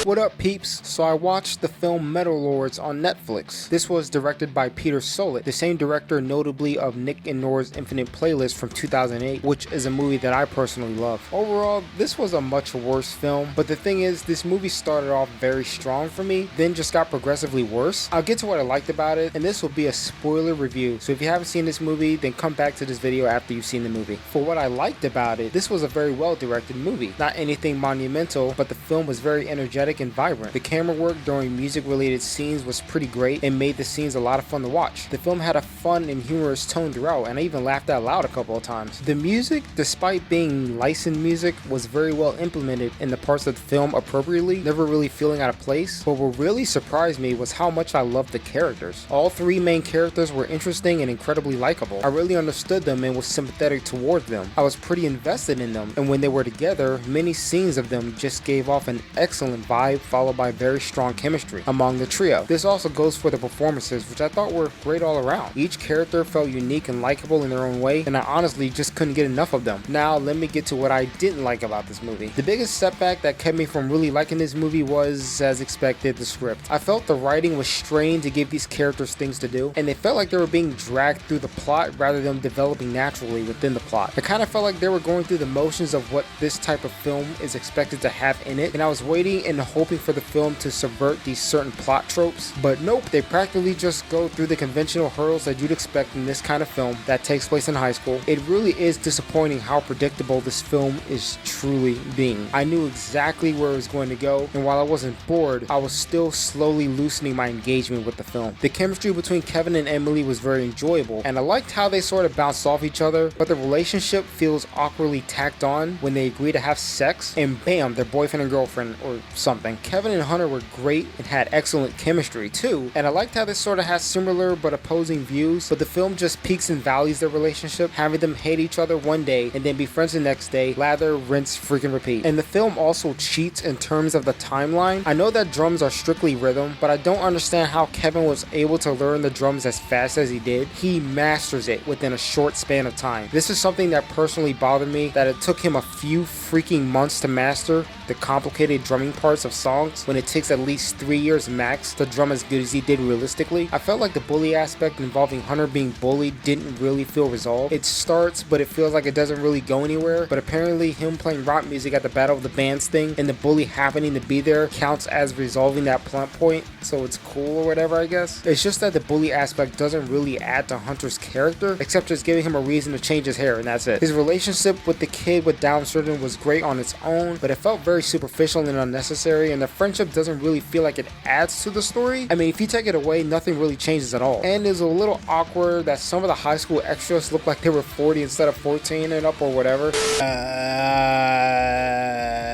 What up, peeps? So I watched the film Metal Lords on Netflix. This was directed by Peter Solit, the same director notably of Nick and Nora's Infinite Playlist from 2008, which is a movie that I personally love. Overall, this was a much worse film, but the thing is, this movie started off very strong for me, then just got progressively worse. I'll get to what I liked about it, and this will be a spoiler review, so if you haven't seen this movie, then come back to this video after you've seen the movie. For what I liked about it, this was a very well directed movie. Not anything monumental, but the film was very energetic and vibrant. The camera work during music related scenes was pretty great and made the scenes a lot of fun to watch. The film had a fun and humorous tone throughout, and I even laughed out loud a couple of times. The music, despite being licensed music, was very well implemented in the parts of the film appropriately, never really feeling out of place. But what really surprised me was how much I loved the characters. All three main characters were interesting and incredibly likable. I really understood them and was sympathetic towards them. I was pretty invested in them, and when they were together, many scenes of them just gave off an excellent vibe, followed by very strong chemistry among the trio. This also goes for the performances, which I thought were great all around. Each character felt unique and likable in their own way, and I honestly just couldn't get enough of them. Now let me get to what I didn't like about this movie. The biggest setback that kept me from really liking this movie was, as expected, the script. I felt the writing was strained to give these characters things to do, and they felt like they were being dragged through the plot rather than developing naturally within the plot. I kind of felt like they were going through the motions of what this type of film is expected to have in it, and I was waiting and hoping for the film to subvert these certain plot tropes, but nope, they practically just go through the conventional hurdles that you'd expect in this kind of film that takes place in high school. It really is disappointing how predictable this film is truly being. I knew exactly where it was going to go, and while I wasn't bored, I was still slowly loosening my engagement with the film. The chemistry between Kevin and Emily was very enjoyable, and I liked how they sort of bounced off each other, but the relationship feels awkwardly tacked on when they agree to have sex, and bam, they're boyfriend and girlfriend or something. Kevin and Hunter were great and had excellent chemistry too, and I liked how they sort of had similar but opposing views, but the film just peaks and valleys their relationship, having them hate each other one day and then be friends the next day, lather, rinse, freaking repeat. And the film also cheats in terms of the timeline. I know that drums are strictly rhythm, but I don't understand how Kevin was able to learn the drums as fast as he did. He masters it within a short span of time. This is something that personally bothered me, that it took him a few freaking months to master the complicated drumming parts of songs when it takes at least 3 years max to drum as good as he did realistically. I felt like the bully aspect involving Hunter being bullied didn't really feel resolved. It starts, but it feels like it doesn't really go anywhere, but apparently him playing rock music at the Battle of the Bands thing and the bully happening to be there counts as resolving that plot point, so it's cool or whatever, I guess. It's just that the bully aspect doesn't really add to Hunter's character, except just giving him a reason to change his hair, and that's it. His relationship with the kid with Down syndrome was great on its own, but it felt very superficial and unnecessary, and the friendship doesn't really feel like it adds to the story. I mean, if you take it away, nothing really changes at all. And it's a little awkward that some of the high school extras look like they were 40 instead of 14 and up or whatever.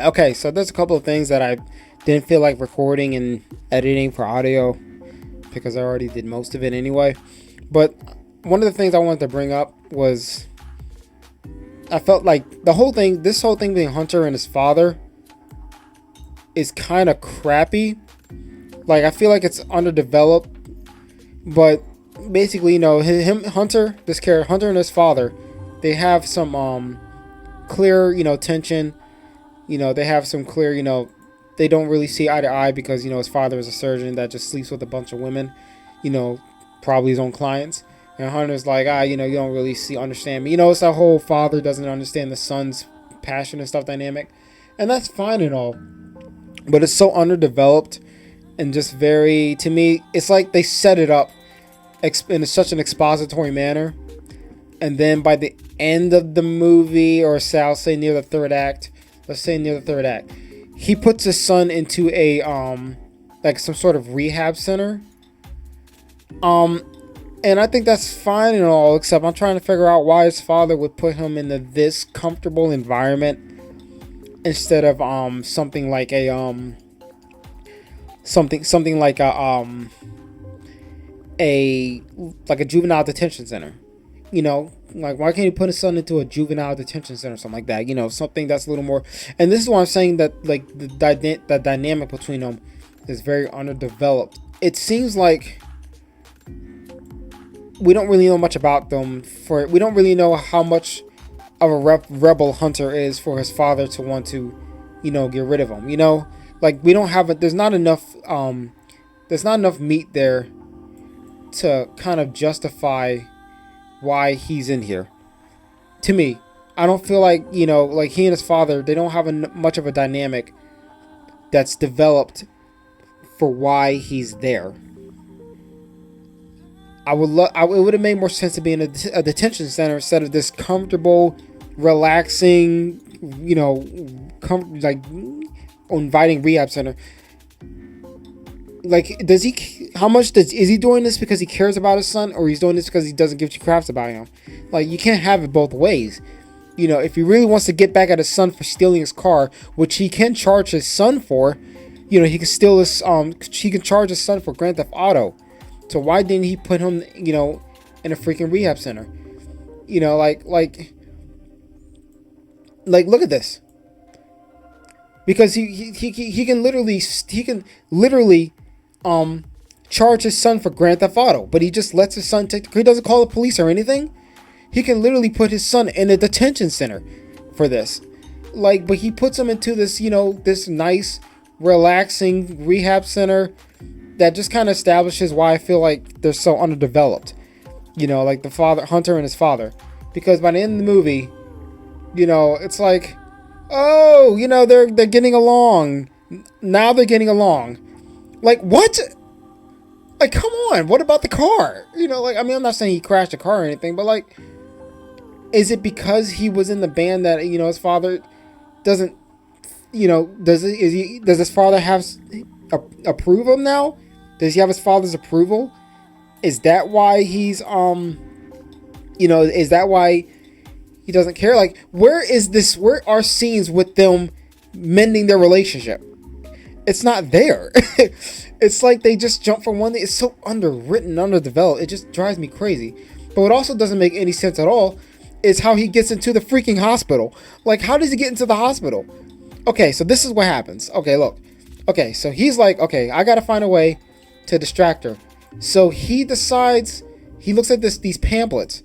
Okay, so there's a couple of things that I didn't feel like recording and editing for audio because I already did most of it anyway. But one of the things I wanted to bring up was I felt like this whole thing being Hunter and his father is kind of crappy. Like, I feel like it's underdeveloped, but basically, you know, Hunter and his father, they have some clear, you know, tension. You know, they have some clear, you know, they don't really see eye to eye because, you know, his father is a surgeon that just sleeps with a bunch of women, you know, probably his own clients. And Hunter's like, you know, you don't really understand me. You know, it's that whole father doesn't understand the son's passion and stuff dynamic. And that's fine and all. But it's so underdeveloped and just very, to me, it's like they set it up in such an expository manner. And then by the end of the movie, or I'll say near the third act, he puts his son into a, like some sort of rehab center. And I think that's fine and all, except I'm trying to figure out why his father would put him into this comfortable environment instead of something like a juvenile detention center. You know, like, why can't he put his son into a juvenile detention center or something like that? You know, something that's a little more. And this is why I'm saying that, like, the dynamic between them is very underdeveloped. It seems like we don't really know much about them. We don't really know how much of a rebel Hunter is for his father to want to get rid of him. Like we don't have it. There's not enough. There's not enough meat there to kind of justify why he's in here. To me, I don't feel like like he and his father. They don't have much of a dynamic that's developed for why he's there. It would have made more sense to be in a detention center instead of this comfortable, relaxing, like inviting rehab center. Like, is he doing this because he cares about his son, or he's doing this because he doesn't give two craps about him? Like, you can't have it both ways. If he really wants to get back at his son for stealing his car, which he can charge his son for, he can steal his he can charge his son for Grand Theft Auto. So why didn't he put him, in a freaking rehab center? Like look at this. Because he can literally charge his son for Grand Theft Auto, but he just lets his son he doesn't call the police or anything. He can literally put his son in a detention center for this. But he puts him into this, this nice, relaxing rehab center that just kind of establishes why I feel like they're so underdeveloped. Like the father, Hunter and his father. Because by the end of the movie, it's like, oh, they're getting along. Now they're getting along. Like, what? Like, come on. What about the car? I'm not saying he crashed a car or anything, but like, is it because he was in the band that, his father doesn't, does his father have approve him now? Does he have his father's approval? Is that why he's, is that why he doesn't care? Like, where are scenes with them mending their relationship? It's not there. It's like they just jump from one thing. It's so underwritten, underdeveloped. It just drives me crazy. But what also doesn't make any sense at all is how he gets into the freaking hospital. Like, how does he get into the hospital? Okay, so this is what happens. Okay, look. Okay, so he's like, okay, I gotta find a way to distract her. So he decides, he looks at these pamphlets.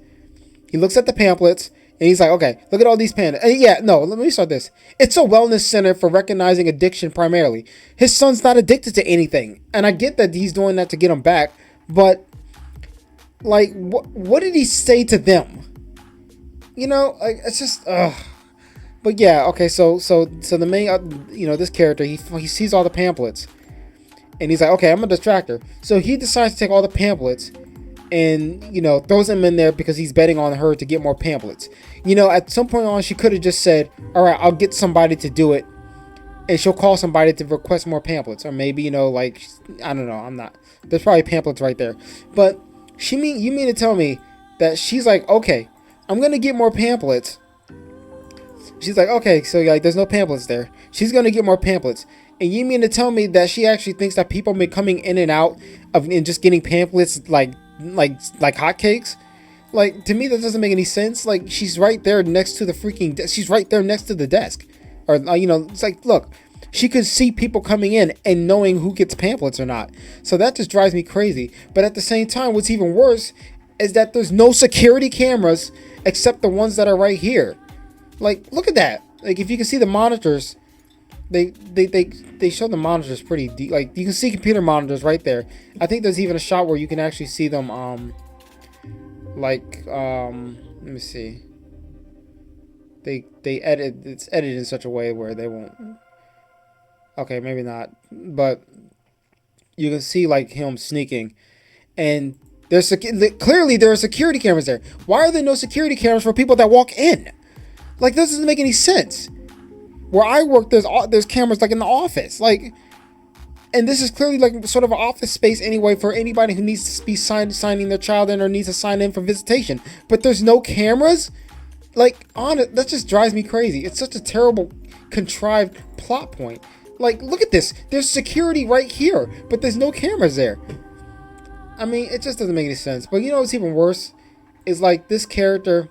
He looks at the pamphlets, and he's like, okay, look at all these pamphlets. Let me start this. It's a wellness center for recognizing addiction primarily. His son's not addicted to anything. And I get that he's doing that to get him back, but, like, what did he say to them? Like, it's just, ugh. But yeah, okay, so the main, this character, he sees all the pamphlets. And he's like, okay, I'm a distractor. So he decides to take all the pamphlets and, throws them in there because he's betting on her to get more pamphlets. At some point on, she could have just said, all right, I'll get somebody to do it. And she'll call somebody to request more pamphlets. Or maybe, like, I don't know, there's probably pamphlets right there. But you mean to tell me that she's like, okay, I'm going to get more pamphlets. She's like, okay, so like, there's no pamphlets there. She's going to get more pamphlets. And you mean to tell me that she actually thinks that people have been coming in and out and just getting pamphlets like hotcakes? Like, to me, that doesn't make any sense. Like, she's right there next to the she's right there next to the desk. Or, it's like, look, she could see people coming in and knowing who gets pamphlets or not. So that just drives me crazy. But at the same time, what's even worse is that there's no security cameras except the ones that are right here. Like, look at that. Like, if you can see the monitors, they show the monitors pretty deep. Like, you can see computer monitors right there. I think there's even a shot where you can actually see them, let me see. It's edited in such a way where they won't. Okay, maybe not. But you can see, like, him sneaking. And clearly there are security cameras there. Why are there no security cameras for people that walk in? Like, this doesn't make any sense. Where I work, there's cameras like in the office, like, and this is clearly like sort of an office space anyway for anybody who needs to be signing their child in or needs to sign in for visitation. But there's no cameras. Like, that just drives me crazy. It's such a terrible, contrived plot point. Like, look at this. There's security right here, but there's no cameras there. I mean, it just doesn't make any sense. But what's even worse is, like, this character.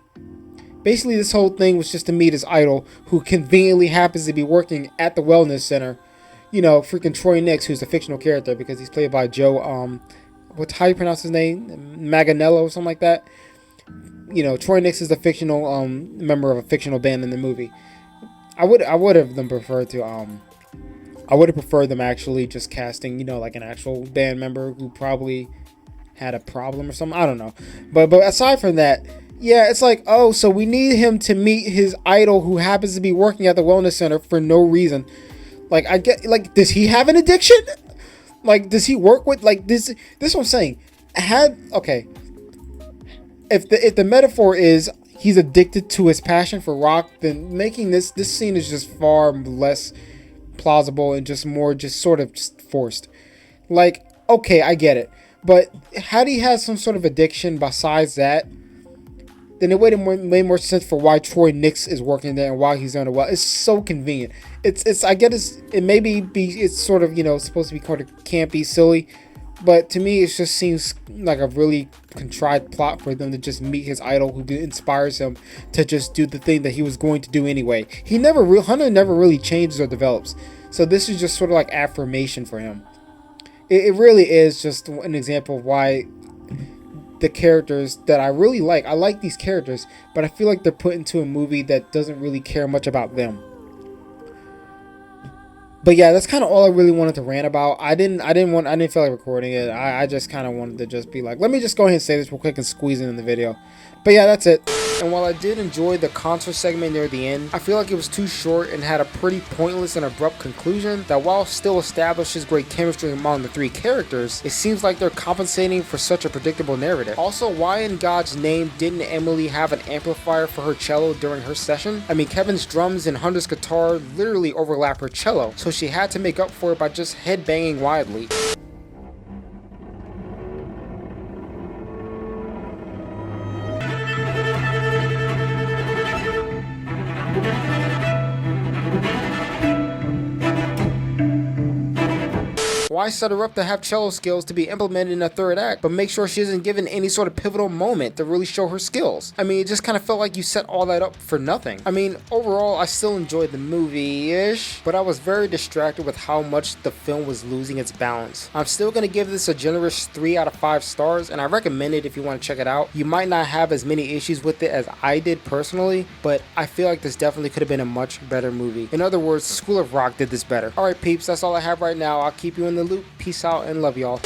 Basically, this whole thing was just to meet his idol, who conveniently happens to be working at the wellness center. Freaking Troy Nix, who's a fictional character because he's played by Joe, how do you pronounce his name? Manganiello or something like that. Troy Nix is the fictional member of a fictional band in the movie. I would have them preferred to I would have preferred them actually just casting, you know, like an actual band member who probably had a problem or something. I don't know. But aside from that, yeah, it's like, oh, so we need him to meet his idol who happens to be working at the wellness center for no reason. Like, I get, like, does he have an addiction? Like, does he work with, like, this is what I'm saying. Okay, if the metaphor is he's addicted to his passion for rock, then making this scene is just far less plausible and just more just sort of just forced. Like, okay, I get it, but had he had some sort of addiction besides that, then it made more sense for why Troy Nix is working there and why he's doing it well. It's so convenient. I get it's sort of, you know, supposed to be kind of campy, silly, but to me it just seems like a really contrived plot for them to just meet his idol who inspires him to just do the thing that he was going to do anyway. Hunter never really changes or develops, so this is just sort of like affirmation for him. It really is just an example of why the characters that I really like. I like these characters, but I feel like they're put into a movie that doesn't really care much about them. But yeah, that's kind of all I really wanted to rant about. I didn't feel like recording it. I just kind of wanted to just be like, let me just go ahead and say this real quick and squeeze it in the video. But yeah, that's it. And while I did enjoy the concert segment near the end, I feel like it was too short and had a pretty pointless and abrupt conclusion that, while still establishes great chemistry among the three characters, it seems like they're compensating for such a predictable narrative. Also, why in God's name didn't Emily have an amplifier for her cello during her session? I mean, Kevin's drums and Hunter's guitar literally overlap her cello, so she had to make up for it by just headbanging wildly. Why set her up to have cello skills to be implemented in a third act, but make sure she isn't given any sort of pivotal moment to really show her skills? I mean, it just kind of felt like you set all that up for nothing. I mean, overall, I still enjoyed the movie-ish, but I was very distracted with how much the film was losing its balance. I'm still going to give this a generous 3 out of 5 stars, and I recommend it if you want to check it out. You might not have as many issues with it as I did personally, but I feel like this definitely could have been a much better movie. In other words, School of Rock did this better. Alright peeps, that's all I have right now. I'll keep you in the loop. Peace out and love y'all.